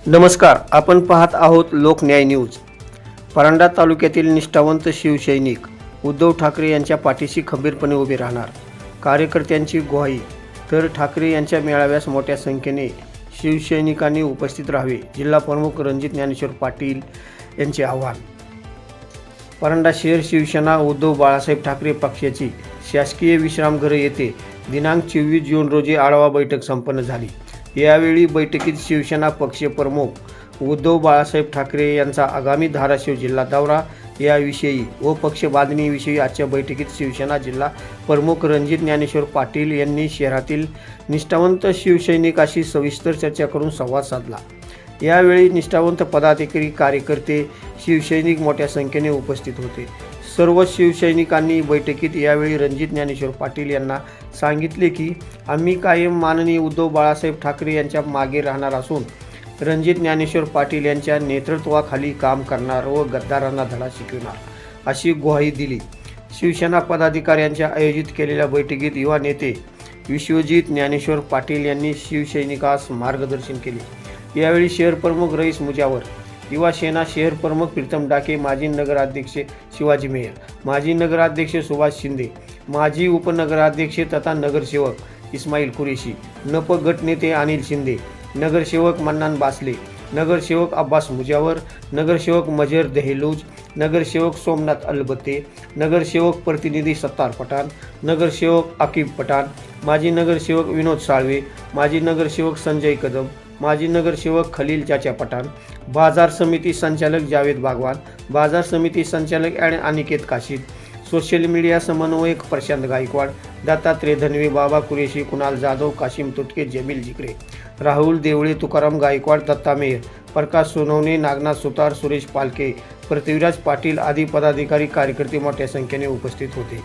नमस्कार, आपण पाहत आहोत लोकन्याय न्यूज। परांडा तालुक्यातील निष्ठावंत शिवसैनिक उद्धव ठाकरे यांच्या पाठीशी खंबीरपणे उभे राहणार, कार्यकर्त्यांची ग्वाही। तर ठाकरे यांच्या मेळाव्यास मोठ्या संख्येने शिवसैनिकांनी उपस्थित राहावे, जिल्हा प्रमुख रणजित ज्ञानेश्वर पाटील यांचे आवाहन। परांडा शहर शिवसेना उद्धव बाळासाहेब ठाकरे पक्षाची शासकीय विश्रामगृह येथे दिनांक 24 जून रोजी आढावा बैठक संपन्न झाली। यावेळी बैठकीत शिवसेना पक्षप्रमुख उद्धव बाळासाहेब ठाकरे यांचा आगामी धाराशिव जिल्हा दौरा याविषयी व पक्ष बांधणीविषयी आजच्या बैठकीत शिवसेना जिल्हा प्रमुख रणजित ज्ञानेश्वर पाटील यांनी शहरातील निष्ठावंत शिवसैनिकांशी सविस्तर चर्चा करून संवाद साधला। यावेळी निष्ठावंत पदाधिकारी, कार्यकर्ते, शिवसैनिक मोठ्या संख्येने उपस्थित होते। सर्व शिवसैनिकांनी बैठकीत यावेळी रणजित ज्ञानेश्वर पाटील यांना सांगितले की आम्ही कायम माननीय उद्धव बाळासाहेब ठाकरे यांच्या मागे राहणार असून रणजित ज्ञानेश्वर पाटील यांच्या नेतृत्वाखाली काम करणार व गद्दारांना धडा शिकवणार, अशी ग्वाही दिली। शिवसेना पदाधिकाऱ्यांच्या आयोजित केलेल्या बैठकीत युवा नेते विश्वजित ज्ञानेश्वर पाटील यांनी शिवसैनिकास मार्गदर्शन केले। यावेळी शहर प्रमुख रईस मुजावर, युवा सेना शहर प्रमुख प्रीतम डाके, माजी नगराध्यक्ष शिवाजी मेहर, माजी नगराध्यक्ष सुभाष शिंदे, माजी उपनगराध्यक्ष तथा नगरसेवक इस्माईल कुरेशी, नप गट नेते अनिल शिंदे, नगरसेवक मन्नान बासले, नगरसेवक अब्बास मुजावर, नगरसेवक मजर दहेलूज, नगरसेवक सोमनाथ अलबत्ते, नगरसेवक प्रतिनिधी सत्तार पठाण, नगरसेवक आकिब पठाण, माजी नगरसेवक विनोद साळवे, माजी नगरसेवक संजय कदम, माजी नगरसेवक खलील चाचा पठाण, बाजार समिती संचालक जावेद बागवान, बाजार समिती संचालक अनिकेत काशीद, सोशल मीडिया समन्वयक प्रशांत गायकवाड, दत्तात्रय धनवे, बाबा कुरेशी, कुणाल जाधव, काशिम तुटके, जमील जिकरे, राहुल देवळे, तुकाराम गायकवाड, दत्ता मेहर, प्रकाश सोनवणे, नागनाथ सुतार, सुरेश पालके, पृथ्वीराज पाटील आदी पदाधिकारी, कार्यकर्ते मोठ्या संख्येने उपस्थित होते।